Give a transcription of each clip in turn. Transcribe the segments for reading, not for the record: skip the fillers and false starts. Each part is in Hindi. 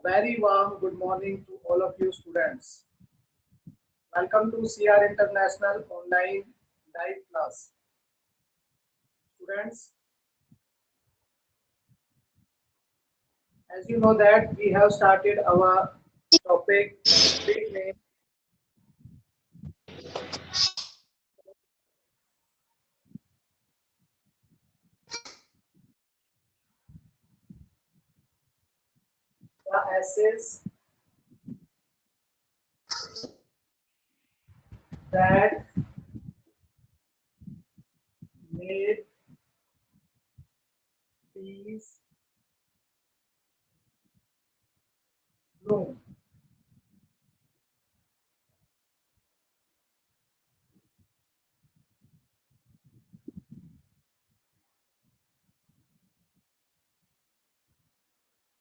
very warm good morning to all of you students. Welcome to CR International Online Live Class. Students, as you know that we have started our topic big name. The essays that made peace bloom.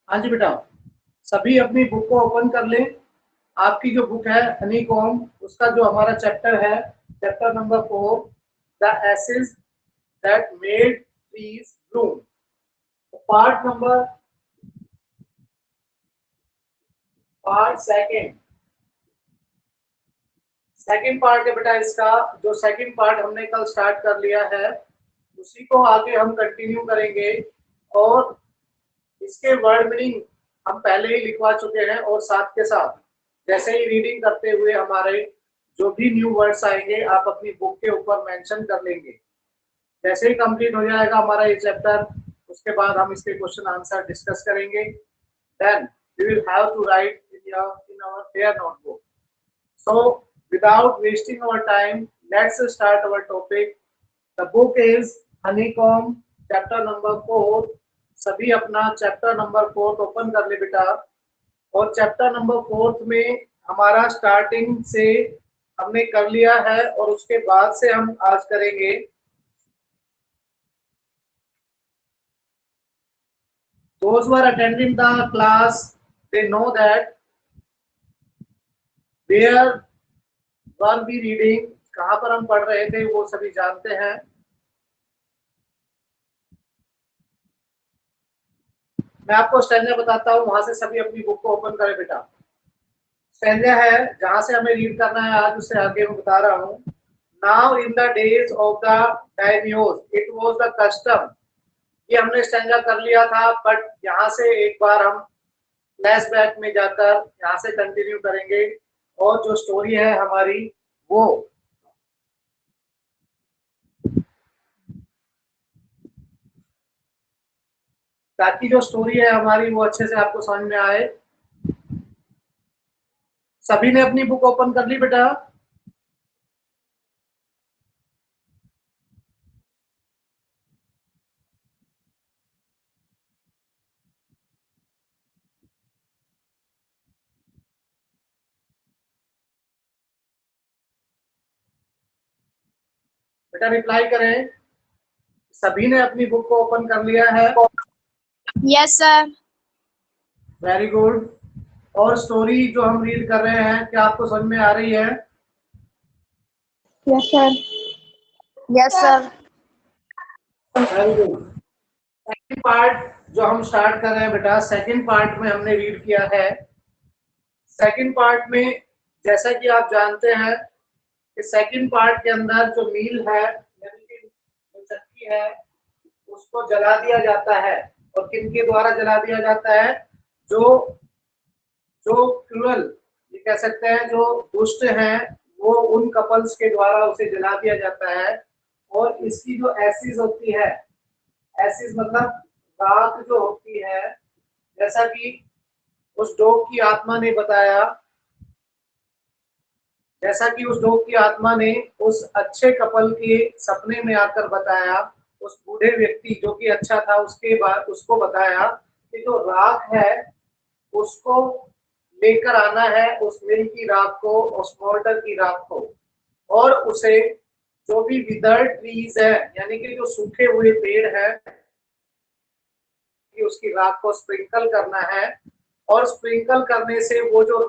हाँ जी बेटा, सभी अपनी बुक को ओपन कर लें। आपकी जो बुक है हनीकॉम, उसका जो हमारा चैप्टर है, chapter number 4, the ashes that made trees bloom. Part second part है बेटा। इसका जो सेकंड पार्ट हमने कल स्टार्ट कर लिया है, उसी को आगे हम कंटिन्यू करेंगे। और इसके वर्ड मीनिंग हम पहले ही लिखवा चुके हैं, और साथ के साथ जैसे ही रीडिंग करते हुए हमारे जो भी न्यू वर्ड्स आएंगे आप अपनी बुक के ऊपर मेंशन कर लेंगे। जैसे ही कंप्लीट हो जाएगा हमारा ये चैप्टर, उसके बाद हम इसके क्वेश्चन आंसर डिस्कस करेंगे। Then we will have to write in our fair notebook. So without wasting our time, let's start our topic. The book is Honeycomb, chapter number 4. सभी अपना चैप्टर नंबर 4 ओपन कर ले बेटा। और चैप्टर नंबर 4 में हमारा स्टार्टिंग से हमने कर लिया है, और उसके बाद से हम आज करेंगे। Those who are attending the class, they know that where one be reading, कहां पर हम पढ़ रहे थे वो सभी जानते हैं। मैं आपको स्टैंजा बताता हूं, वहां से सभी अपनी बुक को ओपन करें बेटा। स्टैंजा है जहां से हमें रीड करना है आज, उससे आगे मैं बता रहा हूं। Now in the days of the daimyos it was the custom. ये हमने स्टैंजा कर लिया था, बट यहाँ से एक बार हम फ्लैशबैक में जाकर यहाँ से कंटिन्यू करेंगे। और जो स्टोरी है हमारी वो ताकि जो स्टोरी है हमारी वो अच्छे से आपको समझ में आए। सभी ने अपनी बुक ओपन कर ली बेटा? बेटा रिप्लाई करें, सभी ने अपनी बुक को ओपन कर लिया है? Yes sir. Very good. और स्टोरी जो हम रीड कर रहे हैं, क्या आपको समझ में आ रही है? Yes sir. Yes sir. Very good. Second part जो हम स्टार्ट कर रहे हैं बेटा, सेकंड पार्ट में हमने रीड किया है। सेकंड पार्ट में जैसा कि आप जानते हैं कि सेकंड पार्ट के अंदर जो मील है यानी कि जो चक्की है उसको जला दिया जाता है। और किनके द्वारा जला दिया जाता है? जो जो क्रूअल, ये कह सकते हैं जो दुष्ट हैं, वो उन कपल्स के द्वारा उसे जला दिया जाता है। और इसकी जो एसिड होती है, एसिड मतलब राख जो होती है, जैसा कि उस डॉग की आत्मा ने बताया, जैसा कि उस डॉग की आत्मा ने उस अच्छे कपल के सपने में आकर बताया, उस बूढ़े व्यक्ति जो कि अच्छा था उसके बाद उसको बताया कि जो राख है उसको लेकर आना है, उस मिल की राख को, उस मोल्डर की राख को, और उसे जो भी विदर्ड ट्रीज है यानी कि जो सूखे हुए पेड़ है कि उसकी राख को स्प्रिंकल करना है। और स्प्रिंकल करने से वो जो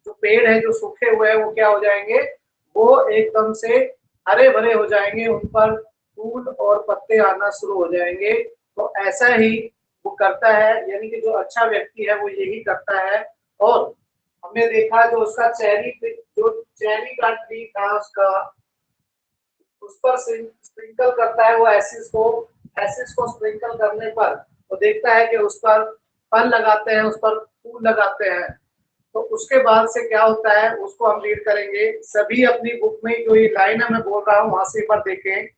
जो पेड़ है जो सूखे हुए हैं वो क्या हो जाएंगे? वो एकदम से हरे भरे हो जाएंगे, उन पर फूल और पत्ते आना शुरू हो जाएंगे। तो ऐसा ही वो करता है, यानी कि जो अच्छा व्यक्ति है वो यही करता है। और हमने देखा जो उसका चेरी का ट्री था उसका, उस पर स्प्रिंकल करता है वो एसिड्स को स्प्रिंकल करने पर वो देखता है कि उस पर फल लगाते हैं, उस पर फूल लगाते हैं। तो उसके बाद से क्या होता है उसको हम रीड करेंगे। सभी अपनी बुक में जो ये लाइन है मैं बोल रहा हूँ वहां से पर देखें।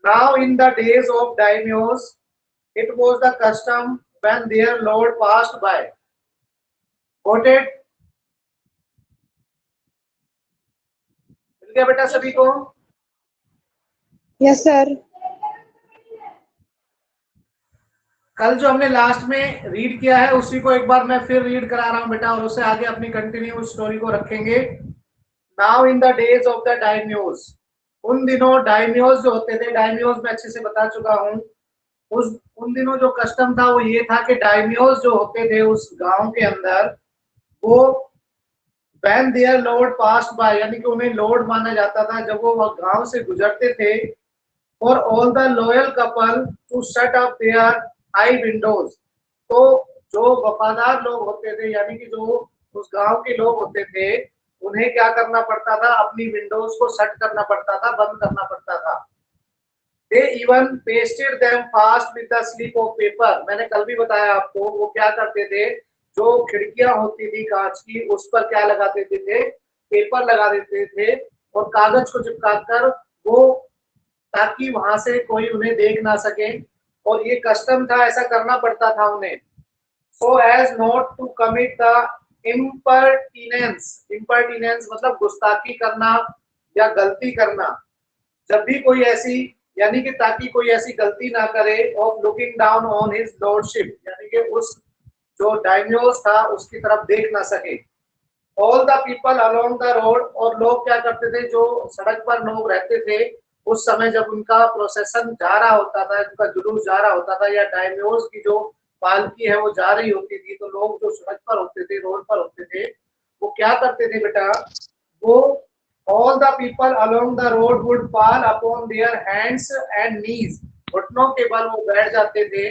Now in the days of daimyos it was the custom when their lord passed by. Got it? मिल गया बेटा सभी को? Yes, sir. कल जो हमने लास्ट में रीड किया है उसी को एक बार मैं फिर रीड करा रहा हूं बेटा, और उससे आगे अपनी कंटिन्यू स्टोरी को रखेंगे। Now in the days of the daimyos, उन दिनों डायम्योस जो होते थे, डायम्योस मैं अच्छे से बता चुका हूं। उन दिनों जो कस्टम था वो ये था कि डायम्योस जो होते थे उस गांव के अंदर, वो when their lord passed by, यानी कि उन्हें लॉर्ड माना जाता था जब वो गांव से गुजरते थे। for all the loyal couple to shut up their high windows, तो जो वफादार लोग होते थे यानी कि जो उस गांव के लोग होते थे उन्हें क्या करना पड़ता था, अपनी विंडोज को शट करना पड़ता था, बंद करना पड़ता था। they even pasted them fast with a slip of paper, मैंने कल भी बताया आपको वो क्या करते थे, जो खिड़कियां होती थी कांच की उस पर क्या लगा देते थे, पेपर लगा देते थे और कागज को चिपकाकर वो, ताकि वहां से कोई उन्हें देख ना सके। और ये कस्टम था, ऐसा करना पड़ता था उन्हें। So as not to commit the impertinence मतलब गुस्ताखी करना या गलती करना। जब भी कोई ऐसी, यानी कि ताकि कोई ऐसी गलती ना करे, of looking down on his lordship, यानी कि उस जो डायम्योस था उसकी तरफ देख ना सके। All the people along the road, और लोग क्या करते थे, जो सड़क पर लोग रहते थे उस समय जब उनका प्रोसेशन जा रहा होता था, उनका जुलूस जा रहा होता था या डायम्योस की जो पालकी है वो जा रही होती थी, तो लोग जो सड़क पर होते थे, रोड पर होते थे, वो क्या करते थे बेटा, वो all the people along the road would fall upon their hands and knees, घुटनों के बल वो बैठ जाते थे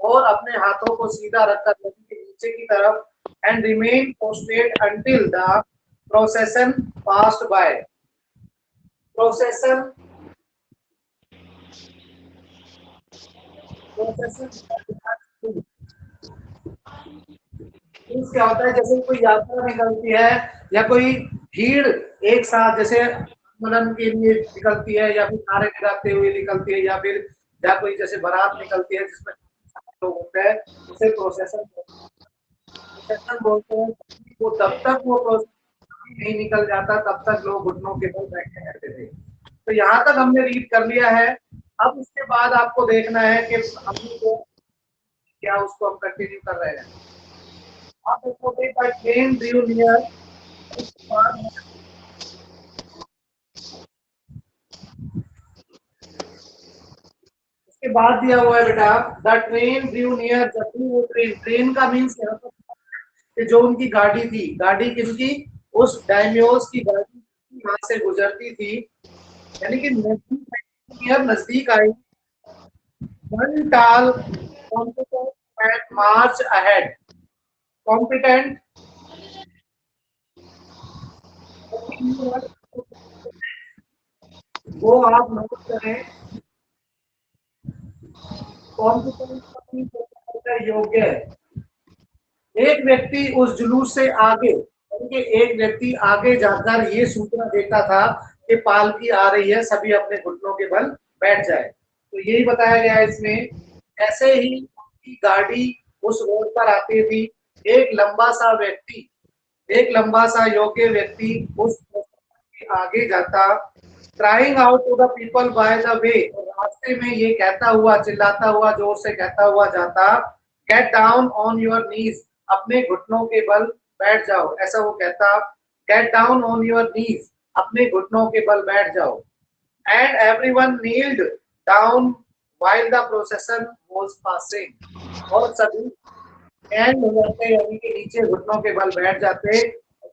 और अपने हाथों को सीधा रखकर नदी के नीचे की तरफ, and remain prostrate until the procession passed by. Procession क्या होता है, जैसे कोई यात्रा निकलती है या कोई भीड़ एक साथ जैसे आंदोलन के लिए निकलती है या फिर नारे लगाते हुए निकलती है या फिर या कोई जैसे बारात निकलती है जिसमें लोग होते हैं, उसे प्रोसेशन बोलते हैं। वो तब तक वो प्रोसेशन नहीं निकल जाता तब तक लोग घुटनों के बल बैठे रहते थे। तो यहाँ तक हमने रीड कर लिया है। अब इसके बाद आपको देखना है कि हमने को क्या उसको हम कंटिन्यू कर रहे हैं। आप देखोगे बाय ट्रेन ड्यू नियर, उसके बाद दिया हुआ है बेटा द ट्रेन ड्यू नियर, जब भी वो ट्रेन का मीन्स यहाँ पर कि जो उनकी गाड़ी थी, गाड़ी किसकी, उस डायम्योस की गाड़ी वहां से गुजरती थी, यानी कि नजदीक आई। वन टाल competent and March ahead, competent वो आप नोट करें, कॉम्पिटेंट योग्य है। एक व्यक्ति उस जुलूस से आगे, यानी एक व्यक्ति आगे जाकर ये सूचना देता था कि पालकी आ रही है, सभी अपने घुटनों के बल बैठ जाए। तो यही बताया गया है इसमें। ऐसे ही उनकी गाड़ी उस रोड पर आती थी, एक लंबा सा योग्य व्यक्ति उस आगे जाता, crying out to the people by the way, रास्ते में ये कहता हुआ, चिल्लाता हुआ, जोर से कहता हुआ जाता, get down on your knees, अपने घुटनों के बल बैठ जाओ, ऐसा वो कहता। Get down on your knees, अपने घुटनों के बल बैठ जाओ। And everyone kneeled down while the procession was passing, और सभी एंड हो जाते, यानी कि नीचे घुटनों के बल बैठ जाते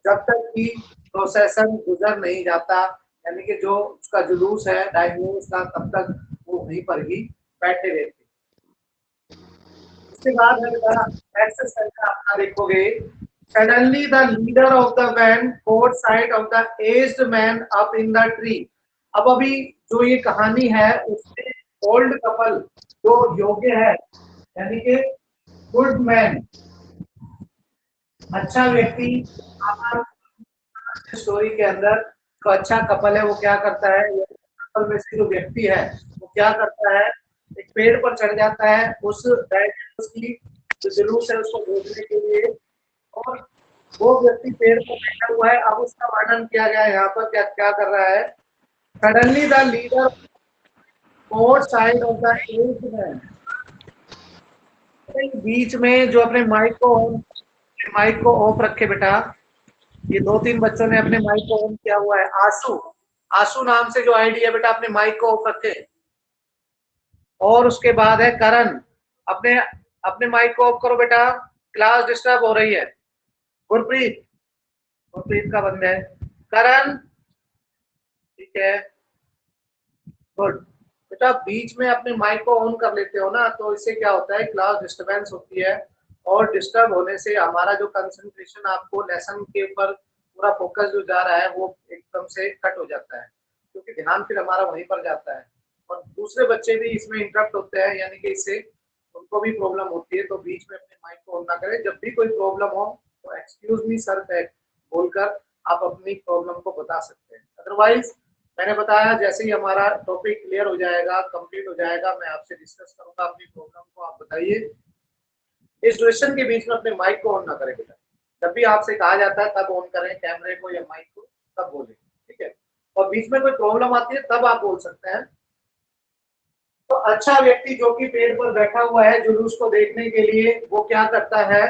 जब तक कि प्रोसेशन गुजर नहीं जाता, यानी कि जो उसका जुलूस है डायग्नोस का, तब तक वो वहीं पर ही बैठे रहते। उसके बाद है बेटा एक्सेस करके आपका देखोगे, suddenly the leader of the van caught sight of the aged man up in the tree। अब अभी जो ये कहानी है उसमें ओल्ड कपल जो योग्य है यानी कि गुड मैन, अच्छा व्यक्ति, स्टोरी के अंदर जो अच्छा कपल है वो क्या करता है, कपल में से जो व्यक्ति है वो क्या करता है, एक पेड़ पर चढ़ जाता है उस डायनासोर की जो जुलूस है उसको देखने के लिए, और वो व्यक्ति पेड़ पर बैठा हुआ है। अब उसका वर्णन किया गया है यहाँ पर, क्या क्या कर रहा है, suddenly the leader for side of the aged man, बीच में जो अपने माइक को ऑफ रखे बेटा, ये 2-3 बच्चों ने अपने माइक को ऑन किया हुआ है। आशु, आशु नाम से जो आईडी है बेटा अपने माइक को ऑफ रखे। और उसके बाद है करण, अपने अपने माइक को ऑफ करो बेटा, क्लास डिस्टर्ब हो रही है। गुरप्रीत, गुरप्रीत का बंद है। करण, ठीक है, गुड बेटा, बीच में अपने माइक को ऑन कर लेते हो ना तो इससे क्या होता है, क्लास डिस्टर्बेंस होती है और डिस्टर्ब होने से हमारा जो कंसंट्रेशन आपको लेसन के ऊपर पूरा फोकस जो जा रहा है वो एकदम से कट हो जाता है, क्योंकि ध्यान फिर हमारा वहीं पर जाता है और दूसरे बच्चे भी इसमें इंटरप्ट होते हैं, यानी कि इससे उनको भी प्रॉब्लम होती है। तो बीच में अपने माइक को ऑन ना करें, जब भी कोई प्रॉब्लम हो तो एक्सक्यूज मी सर बोलकर आप अपनी प्रॉब्लम को बता सकते हैं। अदरवाइज मैंने बताया जैसे ही हमारा टॉपिक क्लियर हो जाएगा, कंप्लीट हो जाएगा, मैं आपसे डिस्कस करूंगा अपनी प्रॉब्लम को, आप बताइए। इस ड्यूरेशन के बीच में अपने माइक को ऑन ना करें बेटा, जब भी आपसे कहा जाता है तब ऑन करें कैमरे को या माइक को, तब बोलें, ठीक है। और बीच में कोई प्रॉब्लम आती है तब आप बोल सकते हैं। तो अच्छा व्यक्ति जो कि पेड़ पर बैठा हुआ है जुलूस को देखने के लिए, वो क्या करता है,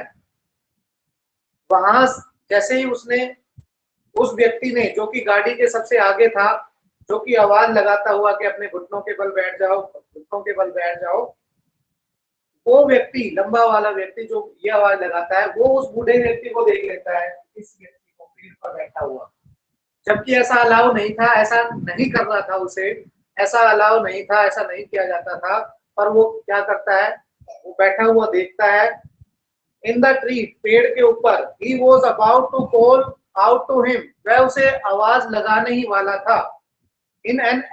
वहां जैसे ही उसने, उस व्यक्ति ने जो कि गाड़ी के सबसे आगे था, जो कि आवाज लगाता हुआ कि अपने घुटनों के बल बैठ जाओ, घुटनों के बल बैठ जाओ, वो व्यक्ति, लंबा वाला व्यक्ति जो ये आवाज लगाता है, वो उस बूढ़े व्यक्ति को देख लेता है, इस व्यक्ति को पेड़ पर बैठा हुआ, जबकि ऐसा अलाउ नहीं था, ऐसा नहीं करना था उसे, ऐसा अलाउ नहीं था, ऐसा नहीं किया जाता था, पर वो क्या करता है, वो बैठा हुआ देखता है। इन द ट्री, पेड़ के ऊपर, he was about to call out to him, वह उसे आवाज लगाने ही वाला था। इन एन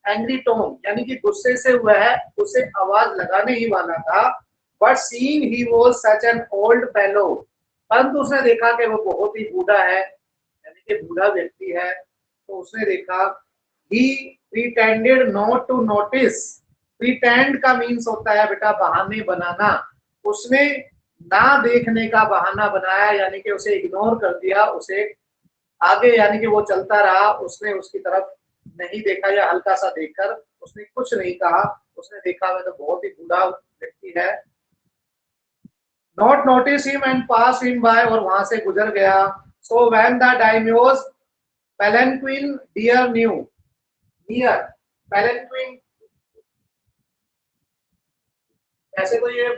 एंग्री टोन, यानी कि गुस्से से वह उसे आवाज लगाने ही वाला था। But seeing he was such an old fellow, परंतु उसने देखा कि वो बहुत ही बूढ़ा है, यानी कि बूढ़ा व्यक्ति है, तो उसने देखा, ही pretended not to notice. Pretend का मीन्स होता है बेटा बहाने बनाना, उसने ना देखने का बहाना बनाया, यानी कि उसे इग्नोर कर दिया, उसे आगे यानी कि वो चलता रहा, उसने उसकी तरफ नहीं देखा या हल्का सा देखकर उसने कुछ नहीं कहा, उसने देखा वह तो बहुत ही बूढ़ा व्यक्ति है। Not notice him and pass him by, और वहां से गुजर गया। So when the daimyos palanquin drew near, near palanquin, ऐसे तो ये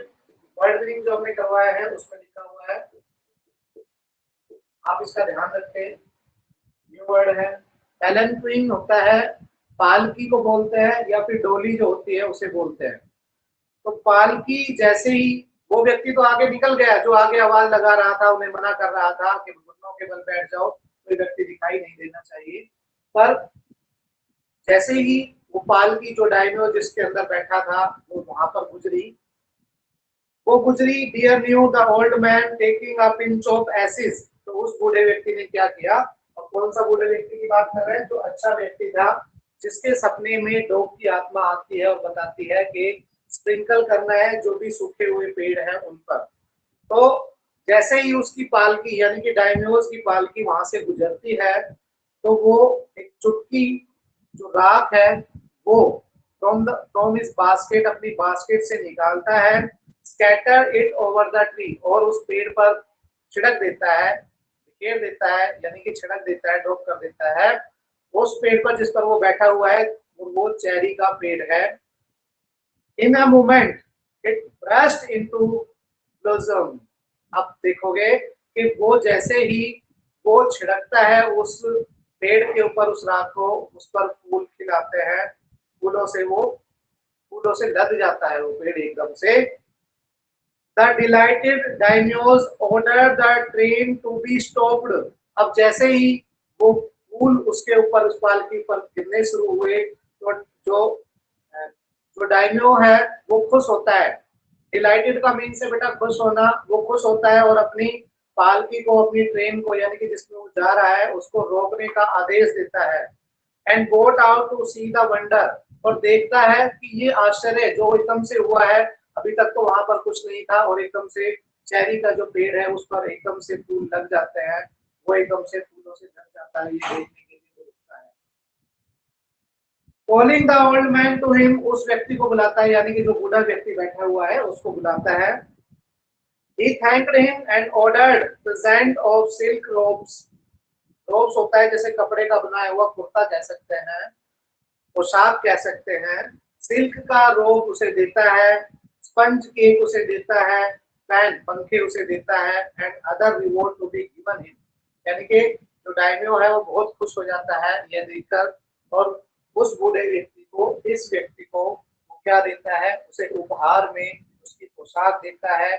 वर्ड मीनिंग जो हमने करवाया है उसमें लिखा हुआ है, आप इसका ध्यान रखें। न्यू वर्ड है, पेलेंक्विन होता है, पालकी को बोलते हैं या फिर डोली जो होती है उसे बोलते हैं। तो पालकी जैसे ही, वो व्यक्ति तो आगे निकल गया जो आगे आवाज लगा रहा था, उन्हें मना कर रहा था कि घुटनों के बल बैठ जाओ, कोई व्यक्ति दिखाई नहीं देना चाहिए, पर जैसे ही वो पालकी जो डायनो जिसके अंदर बैठा था वो वहां पर गुजरी, dear knew the old man taking a pinch of acid, तो उस बूढ़े व्यक्ति ने क्या किया, और कौन सा बूढ़े व्यक्ति की बात कर रहे हैं, जो अच्छा व्यक्ति था, जिसके सपने में डॉग की आत्मा आती है और बताती है कि स्प्रिंकल करना है जो भी सूखे हुए पेड़ हैं उन पर। तो जैसे ही उसकी पालकी यानी कि डायनोस की पालकी वहां से गुजरती है, तो वो एक चुटकी जो राख है वो फ्रॉम इस बास्केट, अपनी बास्केट से निकालता है, scatter it over the tree, और उस पेड़ पर छिड़क देता है, बिखेर देता है, यानी कि छिड़क देता है, ड्रॉप कर देता है उस पेड़ पर जिस पर वो बैठा हुआ है, वो चेरी का पेड़ है। In a moment it burst into blossom, अब देखोगे कि वो जैसे ही वो छिड़कता है उस पेड़ के ऊपर, उस राख को, उस पर फूल खिलाते हैं, फूलों से लद जाता है वो पेड़ एकदम से, The delighted daimyos ordered the train to be stopped. अब जैसे ही वो फूल उसके ऊपर उस पालकी पर गिरने शुरू हुए तो जो डायम्यो है वो खुश होता है। डिलाइटेड का मीन से बेटा खुश होना, वो खुश होता है और अपनी पालकी को, अपनी ट्रेन को, यानी कि जिसमें वो जा रहा है उसको रोकने का आदेश देता है। And got out to see the wonder, और देखता है कि ये आश्चर्य जो एकदम से हुआ है, अभी तक तो वहां पर कुछ नहीं था और एकदम से चेरी का जो पेड़ है उस पर एकदम से फूल लग जाते हैं, वो एकदम से फूलों से ढक जाता है, ये देखने के लिए वो रुकता है। Calling the old man to him, उस व्यक्ति को बुलाता है, यानी कि जो बूढ़ा व्यक्ति बैठा हुआ है उसको बुलाता है। He thanked him and ordered present of silk robes. robes होता है जैसे कपड़े का बनाया हुआ कुर्ता कह सकते हैं, पोशाक कह सकते हैं। सिल्क का रोब उसे देता है, स्पंज केक उसे देता है, फैन पंखे उसे देता है, and other reward to be given him, यानी कि जो डायम्यो है वो बहुत खुश हो जाता है यह देखकर, और उस बूढ़े व्यक्ति को, इस व्यक्ति को क्या देता है, उसे उपहार में उसकी पोशाक देता है,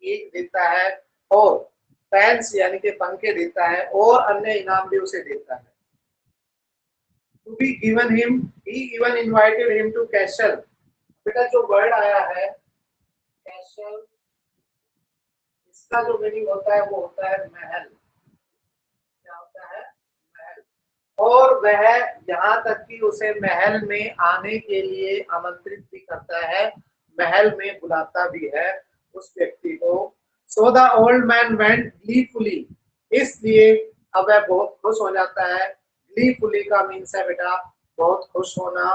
केक देता है और फैंस यानी कि पंखे देता है और अन्य इनाम भी उसे देता है। To be given him, he even invited him to castle. बेटा जो वर्ड आया है castle, इसका जो मीनिंग होता है वो होता है महल। क्या होता है? महल। और वह यहाँ तक कि उसे महल में आने के लिए आमंत्रित भी करता है, महल में बुलाता भी है उस व्यक्ति को। So the old man went gleefully, इसलिए अब वह बहुत खुश हो जाता है। gleefully का मीन्स है बेटा बहुत खुश होना।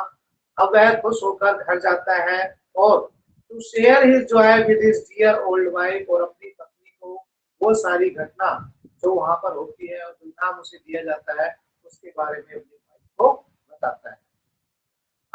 अब वह खुश होकर घर जाता है और to share his joy with his dear old wife, और अपनी पत्नी को वो सारी घटना जो वहां पर होती है और जो नाम उसे दिया जाता है उसके बारे में अपनी वाइफ को बताता है।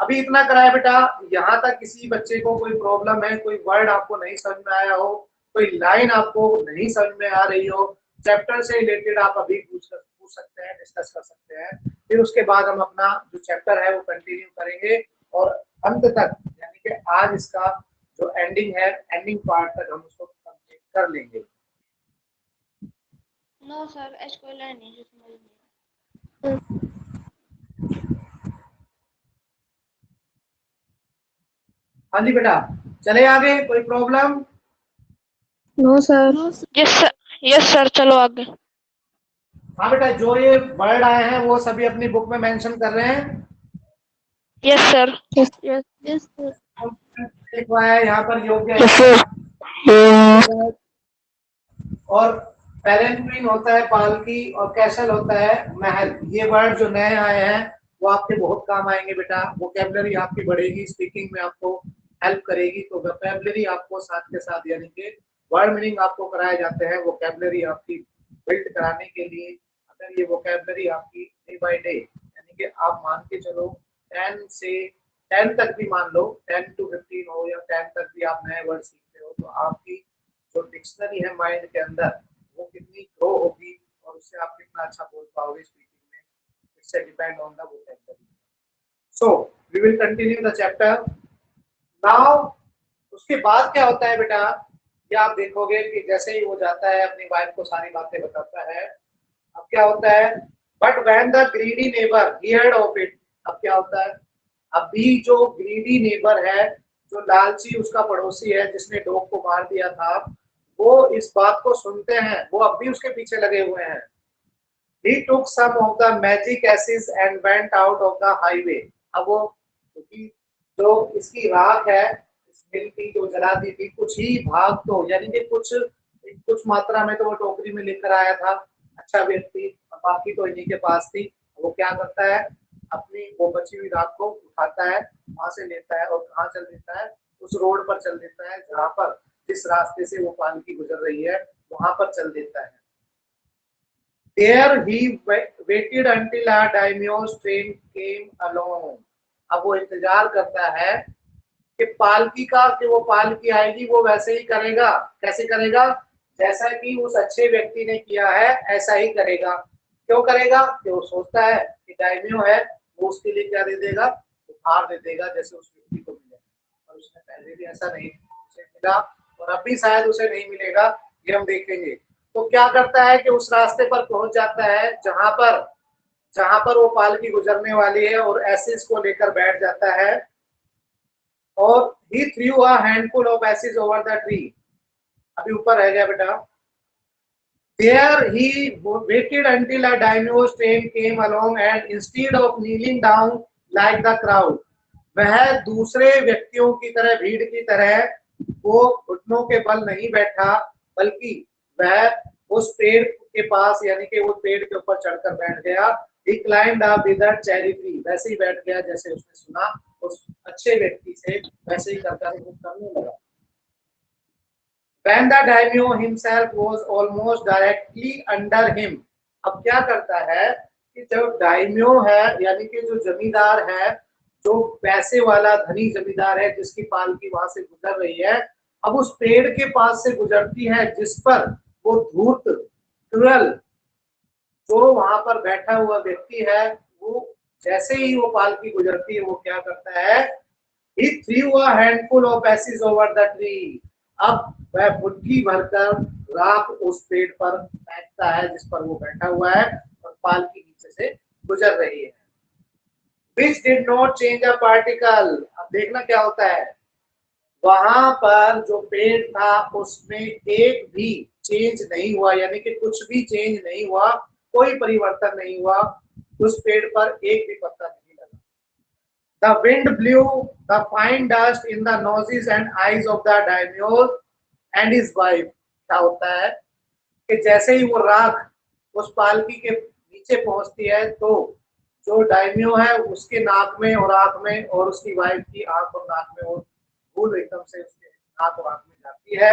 अभी इतना कराया बेटा, यहाँ तक किसी बच्चे को कोई प्रॉब्लम है, कोई वर्ड आपको नहीं समझ में आया हो, कोई लाइन आपको नहीं समझ में आ रही हो, चैप्टर से रिलेटेड आप अभी पूछ सकते हैं, डिस्कस कर सकते हैं। फिर उसके बाद हम अपना जो चैप्टर है वो कंटिन्यू करेंगे और अंत तक, यानी कि आज इसका जो एंडिंग है, एंडिंग पार्ट तक हम उसको कंप्लीट कर लेंगे। नो सर, ऐसा कोई लाइन नहीं जो समझ नहीं। हाँ जी बेटा, चले आगे, कोई problem? No sir. Yes sir, चलो आगे। हाँ बेटा, जो ये वर्ड आए हैं वो सभी अपनी बुक में मेंशन कर रहे हैं। Yes sir. Yes sir. लिखवा है यहाँ पर योग्य है। और पेरेंट्रीन होता है पालकी और कैसल होता है महल। ये वर्ड जो नए आए हैं वो आपके बहुत काम आएंगे बेटा, वोकैबुलरी आपकी बढ़ेगी, स्पीकिंग में आपको हेल्प करेगी। तो वोकैबुलरी आपको साथ के साथ, यानी कि वर्ड मीनिंग आपको कराए जाते हैं वोकैबुलरी आपकी बिल्ड कराने के लिए। अगर ये वोकैबुलरी आपकी डे बाय डे, यानी कि आप मान के चलो 10 से 10 तक भी मान लो, 10 to 15 हो या 10 तक भी आप नए वर्ड सीखते हो, तो आपकी जो डिक्शनरी है माइंड के अंदर वो कितनी ग्रो होगी और उससे आप कितना अच्छा बोल पाओगे स्पीकिंग में, इससे depend on the vocabulary. So we will continue the chapter now. उसके बाद क्या होता है बेटा, ये आप देखोगे कि जैसे ही वो जाता है अपनी वाइफ को सारी बातें बताता है, अब क्या होता है, but when the greedy neighbour heard of it, अब क्या होता है, अभी जो ग्रीडी नेबर है, जो लालची उसका पड़ोसी है जिसने डॉग को मार दिया था, वो इस बात को सुनते हैं, वो अब भी उसके पीछे लगे हुए हैं। He took some of the magic ashes and went out of the highway. अब वो क्योंकि जो इसकी राख है, इस मिल की जो जला दी थी, कुछ ही भाग तो, यानी कि कुछ मात्रा में तो वो टोकरी में लेकर आया था अच्छा व्यक्ति, बाकी तो इन्हीं के पास थी। वो क्या करता है, अपनी वो बची हुई राख को उठाता है, वहां से लेता है और कहाँ चल देता है, उस रोड पर चल देता है जहाँ पर, जिस रास्ते से वो पालकी गुजर रही है वहां पर चल देता है। There he waited until a daimyo's train came along. अब वो इंतजार करता है कि पालकी का, कि वो पालकी आएगी, वो वैसे ही करेगा। कैसे करेगा? जैसा कि उस अच्छे व्यक्ति ने किया है ऐसा ही करेगा। क्यों करेगा? कि वो सोचता है कि दाइम्यो है, वो उसके लिए क्या दे देगा, उपहार दे देगा, जैसे उस व्यक्ति को मिला। और उसने पहले भी ऐसा नहीं, उसे मिला और अब भी शायद उसे नहीं मिलेगा, ये हम देखेंगे। तो क्या करता है कि उस रास्ते पर पहुंच जाता है जहां पर वो पालकी गुजरने वाली है और एसिड्स को लेकर बैठ जाता है और he threw a handful of एसिड्स ओवर द ट्री। अभी ऊपर रह गया बेटा। There he waited until a daimyo's train came along and instead of kneeling down like the crowd, वह दूसरे व्यक्तियों की तरह, भीड़ की तरह वो घुटनों के बल नहीं बैठा, बल्कि वह उस पेड़ के पास, यानी कि वो पेड़ के ऊपर चढ़कर बैठ गया। He climbed a withered cherry tree, वैसे ही बैठ गया जैसे उसने सुना उस अच्छे व्यक्ति से, वैसे ही करके वो करने लगा। When the daimyo himself was almost directly under him, अब क्या करता है कि जो दाइम्यो है, यानी कि जो जमींदार है, जो पैसे वाला धनी जमींदार है, जिसकी पालकी वहां से गुजर रही है, अब उस पेड़ के पास से गुजरती है जिस पर वो धूर्त क्रूरल जो वहां पर बैठा हुआ व्यक्ति है, वो जैसे ही वो पालकी गुजरती है वो क्या करता है, he threw a handful of ashes over the tree, अब वह मुट्ठी भरकर राख उस पेड़ पर फेंकता है जिस पर वो बैठा हुआ है और पालकी नीचे से गुजर रही है। Which did not change a particle, अब देखना क्या होता है, वहां पर जो पेड़ था उसमें एक भी चेंज नहीं हुआ, यानी कि कुछ भी चेंज नहीं हुआ, कोई परिवर्तन नहीं हुआ, उस पेड़ पर एक भी पत्ता नहीं लगा। The wind blew the fine dust in the noses and eyes of the daimyo and his wife, क्या होता है कि जैसे ही वो राख उस पालकी के नीचे पहुंचती है तो जो दाइम्यो है उसके नाक में और आंख में, और उसकी वाइफ की आंख और नाक में वो धूल एकदम से उसके नाक और आंख में जाती है।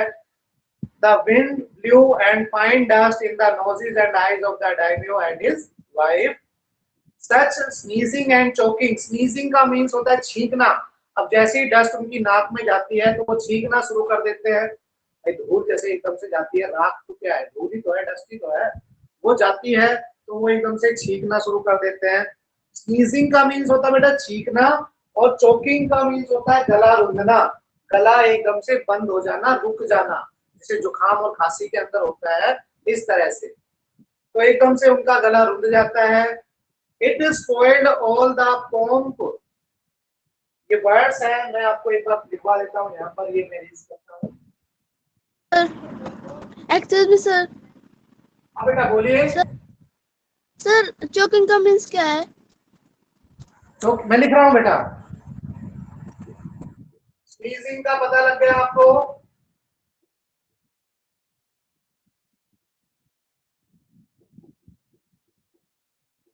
The wind blew and fine dust in the noses and eyes of the daimyo and his wife. Such sneezing and choking, sneezing का मीन्स होता है छींकना। अब जैसे ही डस्ट उनकी नाक में जाती है तो वो छींकना शुरू कर देते हैं। धूल जैसे एकदम से जाती है, राख तो क्या है, धूल ही तो है, डस्ट ही तो है, वो जाती है तो वो एकदम से छींकना शुरू कर देते हैं। स्नीजिंग का मीन्स होता है बेटा छींकना, और चोकिंग का मीन्स होता है गला रुंधना, गला एकदम से बंद हो जाना, रुक जाना, जैसे जुकाम और खांसी के अंदर होता है इस तरह से, तो एकदम से उनका गला रुंध जाता है। It spoiled all the pomp, ये वर्ड्स है, मैं आपको एक बार लिखवा देता हूँ यहाँ पर, ये मैं यूज करता हूँ। Excuse me sir. हाँ बेटा बोलिए। सर चोकिंग का मीन्स क्या है? तो मैं लिख रहा हूँ बेटा। स्नीजिंग का पता लग गया आपको,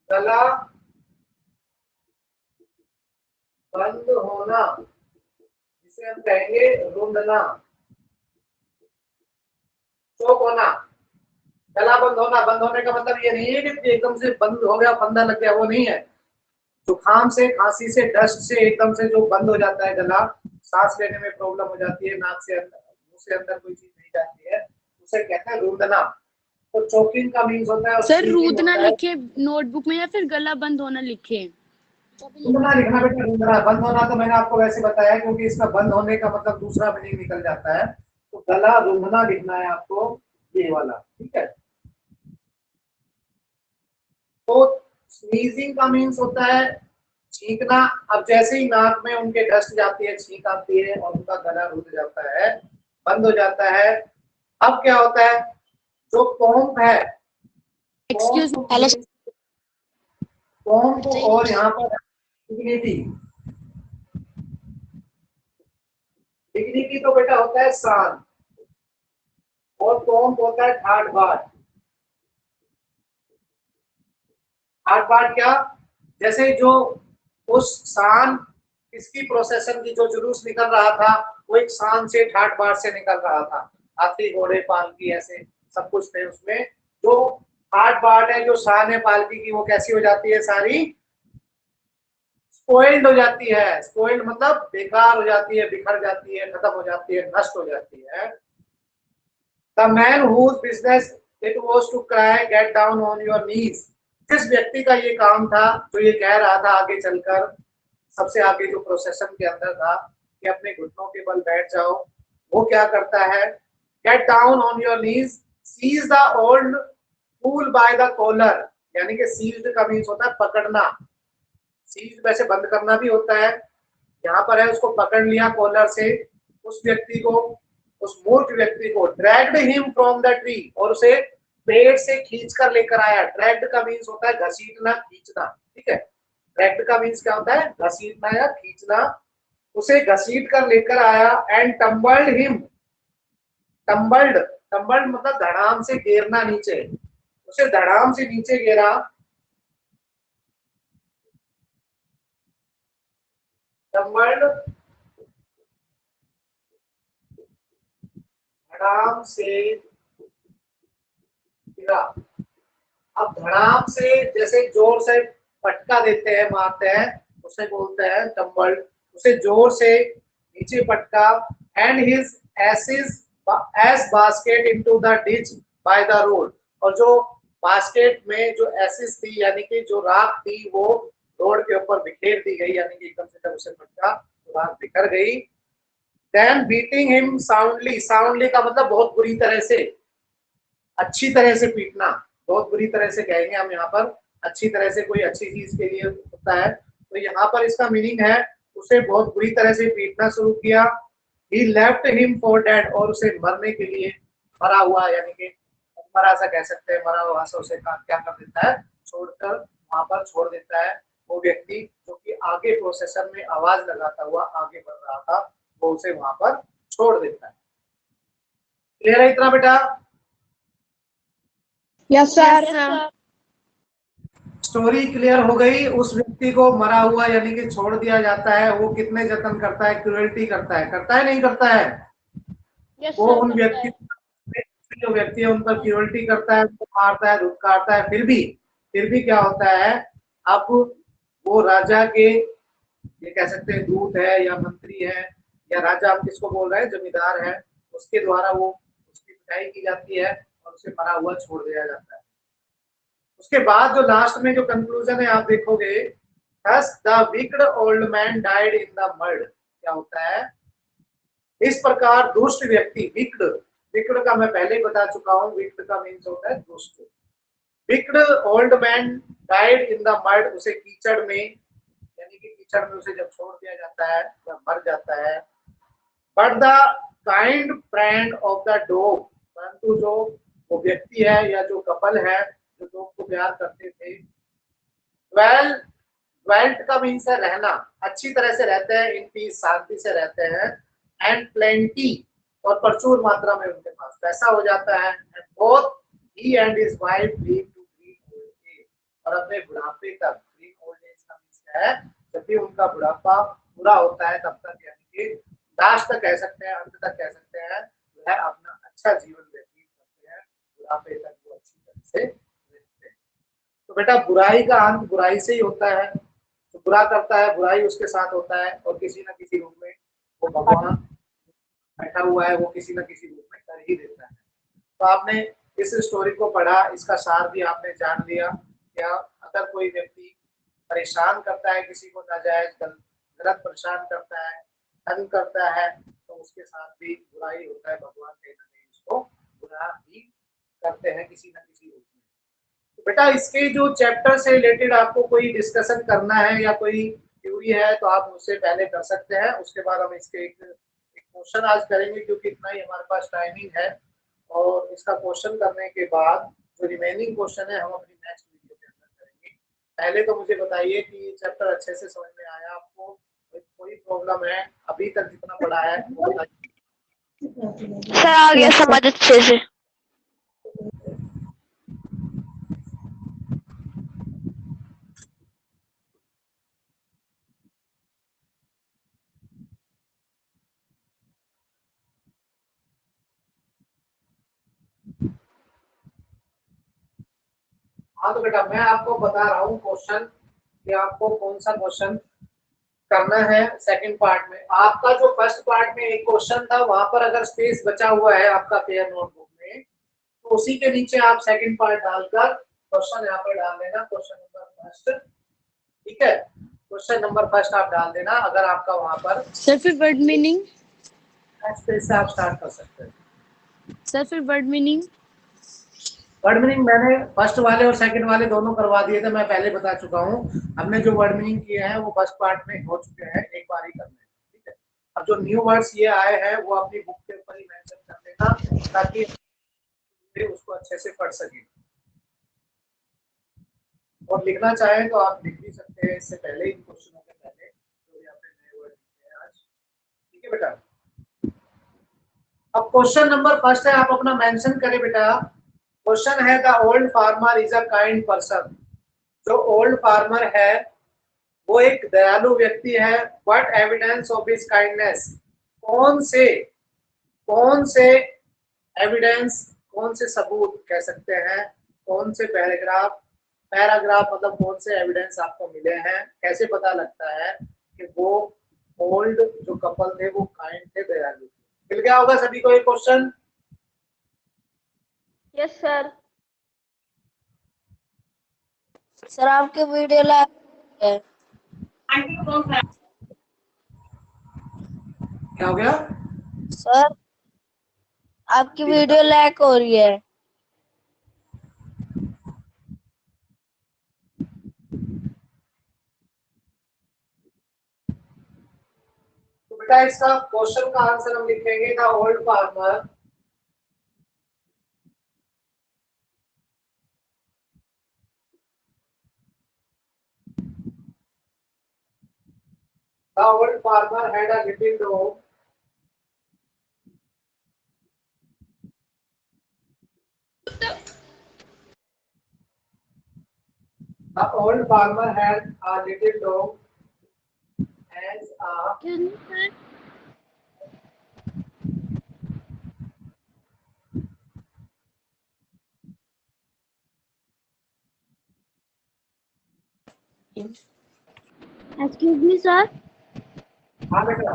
गला बंद होना, जिसे हम कहेंगे रुंधना। चोक होना, गला बंद होना, बंद होने का मतलब ये नहीं है कि एकदम से बंद हो गया, फंदा लग गया, वो नहीं है। जुकाम से, खांसी से, डस्ट से एकदम से जो बंद हो जाता है गला, सांस लेने में प्रॉब्लम हो जाती है, नाक से अंदर, मुंह से अंदर कोई चीज नहीं जाती है, उसे कहते हैं रुंधना। तो चोकिंग का मीन्स होता है सर रुदना लिखे नोटबुक में या फिर गला बंद होना लिखे? रुंधना लिखना बेटा, रुंधना। बंद होना तो मैंने आपको वैसे बताया क्योंकि इसका बंद होने का मतलब दूसरा मीनिंग निकल जाता है, तो गला रुंधना लिखना है आपको, ये वाला, ठीक है। तो स्नीजिंग का मीन्स होता है छींकना। अब जैसे ही नाक में उनके डस्ट जाती है, छींक आती है और उनका गला रुक जाता है, बंद हो जाता है। अब क्या होता है, जो पोम्प है, पोम्प और यहाँ पर डिग्निटी, डिग्निटी तो बेटा होता है शान, और पोम्प होता है ठाट बाट। ठाट बाट क्या, जैसे जो उस शान, इसकी प्रोसेसन की जो जुलूस निकल रहा था वो एक शान से, ठाट बाट से निकल रहा था, हाथी घोड़े पालकी ऐसे सब कुछ थे उसमें। जो ठाट बाट है, जो शान है पालकी की, वो कैसी हो जाती है, सारी स्पॉइल्ड हो जाती है। स्पॉइल्ड मतलब बेकार हो जाती है, बिखर जाती है, खत्म हो जाती है, नष्ट हो जाती है। The man whose business it was to cry get down on your knees, जिस व्यक्ति का ये काम था, जो ये कह रहा था आगे चलकर, सबसे आगे जो प्रोसेशन के अंदर था कि अपने घुटनों के बल बैठ जाओ, वो क्या करता है, get down on your knees, seize the old fool by the collar, यानी कि सीज्ड का मीन्स होता है पकड़ना, सीज वैसे बंद करना भी होता है, यहाँ पर है उसको पकड़ लिया कॉलर से, उस व्यक्ति को, उस मूर्ख व्यक्ति को, dragged him from the tree, और उसे पेड़ से खींच कर लेकर आया। ड्रैग्ड का मीन्स होता है घसीटना, खींचना, ठीक है। ड्रैग्ड का मीन्स क्या होता है, घसीटना या खींचना। उसे घसीट कर लेकर आया, and tumbled him, tumbled, tumbled मतलब धड़ाम से गिरना नीचे, उसे धड़ाम से नीचे गिरा, टम्बल्ड धड़ाम से गिरा। अब धड़ाम से जैसे जोर से पटका देते हैं, मारते हैं, उसे बोलते हैं टम्बल्ड, उसे जोर से नीचे पटका, एंड हिज एसिस एस basket into the ditch by the road, और जो बास्केट में जो एसिस थी यानी कि जो राख थी वो रोड के ऊपर बिखेर दी गई, यानी कि एकदम से जब उसे पटका तो राख बिखर गई। Then beating him soundly, soundly का मतलब बहुत बुरी तरह से, अच्छी तरह से पीटना, बहुत बुरी तरह से कहेंगे हम यहाँ पर, अच्छी तरह से कोई अच्छी चीज के लिए होता है, तो यहाँ पर इसका मीनिंग है उसे बहुत बुरी तरह से पीटना शुरू किया। He left him for dead, और उसे मरने के लिए, मरा हुआ यानी कि मरा सा कह सकते हैं, मरा हुआ सा उसे क्या कर देता है, छोड़कर वहां पर छोड़ देता है। वो व्यक्ति जो कि आगे प्रोसेसर में आवाज लगाता हुआ आगे बढ़ रहा था, वो उसे वहां पर छोड़ देता है। क्लियर है इतना बेटा? Yes sir. स्टोरी क्लियर हो गई। उस व्यक्ति को मरा हुआ यानी कि छोड़ दिया जाता है, वो कितने जतन करता है, क्रुएल्टी करता है नहीं करता है? वो उन व्यक्ति, जो व्यक्ति है उन पर क्रुएल्टी करता है, वो मारता है, धुतकारता है, फिर भी क्या होता है, अब वो राजा के, ये कह सकते हैं दूत है या मंत्री है या राजा, आप किसको बोल रहे हैं, जमींदार है, उसके द्वारा वो उसकी पिटाई की जाती है और उसे मरा हुआ छोड़ दिया जाता है। उसके बाद जो लास्ट में जो कंक्लूजन है आप देखोगे, thus the wicked old man died in the mud, क्या होता है, इस प्रकार दुष्ट व्यक्ति, विक्ड, विक्ड का मैं पहले ही बता चुका हूँ, विक्ड का मीन्स होता है दुष्ट। Wicked old man died in the mud, उसे कीचड़ में, यानी कि कीचड़ में उसे जब छोड़ दिया जाता है या मर जाता है। But the kind friend of the dog, परंतु जो वो व्यक्ति है या जो कपल है जो डॉग को प्यार करते थे, dwelt का मीन्स है रहना, अच्छी तरह से रहते हैं, इन पीस, शांति से रहते हैं, एंड प्लेंटी, और प्रचुर मात्रा में उनके पास पैसा हो जाता है, and both he and his wife live to green old age, और अपने बुढ़ापे तक, ग्रीन ओल्ड एज का मीन्स क्या है, जब भी उनका बुढ़ापा पूरा होता है तब तक, यानी कि लास्ट तक कह सकते हैं, अंत तक कह सकते हैं, वह अपना अच्छा जीवन व्यतीत करते हैं, बुढ़ापे तक वो अच्छी तरह से रहते हैं। तो बेटा बुराई का अंत बुराई से ही होता है, तो बुरा करता है बुराई उसके साथ होता है, और किसी न किसी रूप में वो भगवान बैठा हुआ है, वो किसी न किसी रूप में कर ही देता है। तो आपने इस स्टोरी को पढ़ा, इसका सार भी आपने जान लिया, क्या अगर कोई व्यक्ति परेशान करता है किसी को, नाजायज गलत परेशान करता है, तंग करता है, तो उसके साथ भी बुराई होता है, भगवान कहीं ना कहीं उसको बुरा ही करते हैं किसी न किसी रूप में। तो बेटा इसके जो चैप्टर से रिलेटेड आपको कोई डिस्कशन करना है या कोई थ्योरी है तो आप मुझसे पहले कर सकते हैं, उसके बाद हम इसके एक क्वेश्चन आज करेंगे, क्योंकि इतना ही हमारे पास टाइमिंग है, और इसका क्वेश्चन करने के बाद जो रिमेनिंग क्वेश्चन है हम अपनी नेक्स्ट वीडियो के अंदर करेंगे। पहले तो मुझे बताइए कि ये चैप्टर अच्छे से समझ में आया आपको, कोई प्रॉब्लम है अभी तक जितना पढ़ा है वो बताइए। सर आ गया समझ अच्छे से। हाँ तो बेटा मैं आपको बता रहा हूँ क्वेश्चन कि आपको कौन सा क्वेश्चन करना है। सेकंड पार्ट में आपका जो फर्स्ट पार्ट में एक क्वेश्चन था वहां पर अगर स्पेस बचा हुआ है आपका पेयर नोटबुक में, तो उसी के नीचे आप सेकंड पार्ट डालकर क्वेश्चन यहाँ पर डाल देना, क्वेश्चन नंबर फर्स्ट, ठीक है, क्वेश्चन नंबर फर्स्ट आप डाल देना अगर आपका वहां पर। सर फिर वर्ड मीनिंग नेक्स्ट पेज से आप स्टार्ट कर सकते हैं। सर फिर वर्ड मीनिंग? वर्ड मीनिंग मैंने फर्स्ट वाले और सेकंड वाले दोनों करवा दिए थे, मैं पहले बता चुका हूँ। हमने जो वर्ड मीनिंग किए हैं वो फर्स्ट पार्ट में हो चुके हैं, एक बार ही करने हैं, ठीक है। अब जो न्यू वर्ड्स ये आए हैं वो अपनी बुक के ऊपर ही मेंशन कर देना, ताकि उसको अच्छे से पढ़ सके। और लिखना चाहें तो आप लिख भी सकते हैं इससे पहले ही, क्वेश्चनों के पहले जो यहाँ पे नए वर्ड लिखे हैं आज, ठीक है बेटा। अब क्वेश्चन नंबर फर्स्ट है, आप अपना मेंशन करें बेटा। क्वेश्चन है the old farmer is a kind person. जो ओल्ड फार्मर है वो एक दयालु व्यक्ति है। What evidence of his kindness? कौन से एविडेंस, कौन से सबूत कह सकते हैं, कौन से पैराग्राफ मतलब कौन से एविडेंस आपको मिले हैं, कैसे पता लगता है कि वो ओल्ड जो कपल थे वो काइंड थे, दयालु थे? मिल गया होगा सभी को ये क्वेश्चन? Yes sir. सर आपके वीडियो लाइव है। क्या हो गया? सर आपकी वीडियो लैग हो रही है। तो बेटा इसका क्वेश्चन का आंसर हम लिखेंगे the old farmer had a little dog. The old farmer had a little dog as a excuse me sir. हाँ बेटा।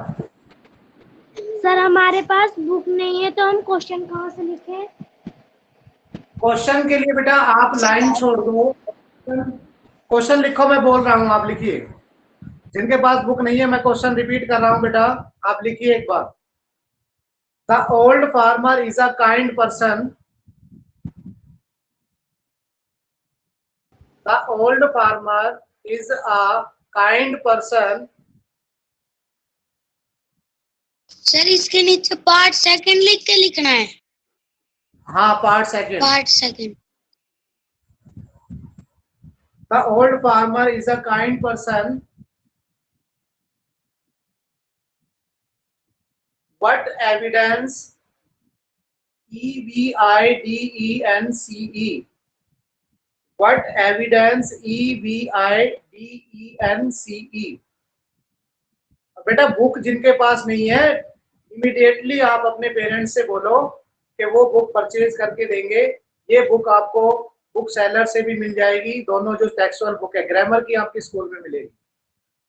सर हमारे पास बुक नहीं है तो हम क्वेश्चन कहाँ से लिखें? क्वेश्चन के लिए बेटा आप लाइन छोड़ दो, क्वेश्चन लिखो, मैं बोल रहा हूँ आप लिखिए। जिनके पास बुक नहीं है मैं क्वेश्चन रिपीट कर रहा हूँ बेटा, आप लिखिए एक बार। The old farmer is a kind person. The old farmer is a kind person. Sir इसके नीचे पार्ट सेकंड लिख के लिखना है। हाँ part second. Part second. The old farmer is a kind person what evidence evidence what evidence evidence बेटा बुक जिनके पास नहीं है इमीडिएटली आप अपने पेरेंट्स से बोलो कि वो बुक परचेज करके देंगे। ये बुक आपको बुक सेलर से भी मिल जाएगी, दोनों जो टेक्सुअल बुक है, ग्रामर की आपकी स्कूल में मिलेगी।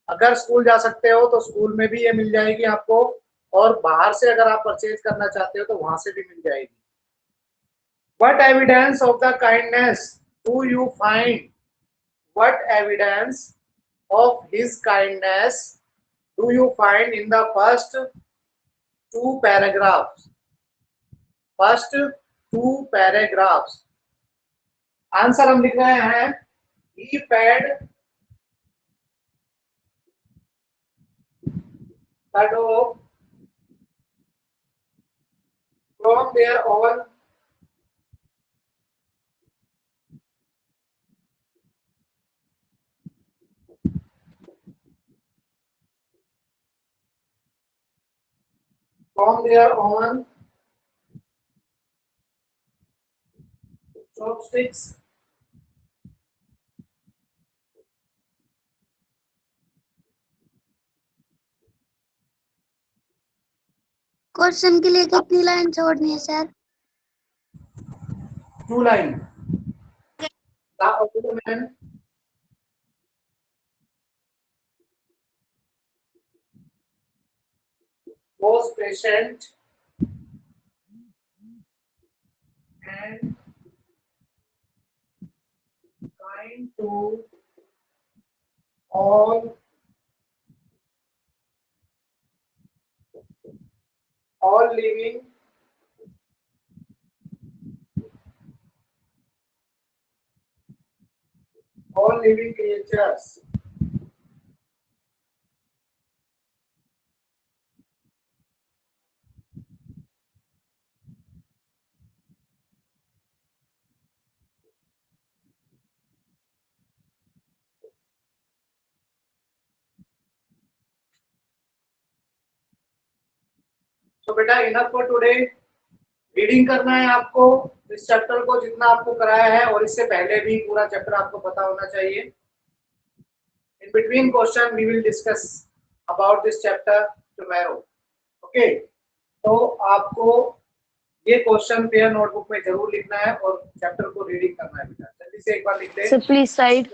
अगर स्कूल जा सकते हो तो स्कूल में भी ये मिल जाएगी आपको, और बाहर से अगर आप परचेज करना चाहते हो तो वहां से भी मिल जाएगी। What evidence of the kindness do you find? What evidence of his kindness do you find in the first two paragraphs? First two paragraphs. Answer हम लिख रहे हैं he fed the dog from their own chopsticks. Question के लिए कितनी लाइन छोड़नी है sir? 2 line. The old man was patient and kind to all all living creatures तो बेटा इनफ फॉर टुडे। रीडिंग करना है आपको इस चैप्टर को जितना आपको कराया है, और इससे पहले भी पूरा चैप्टर आपको पता होना चाहिए। In between question we will discuss about this chapter tomorrow. Okay, तो आपको ये क्वेश्चन पेयर नोटबुक में जरूर लिखना है और चैप्टर को रीडिंग करना है बेटा। जल्दी से एक बार लिख ले। Sir please side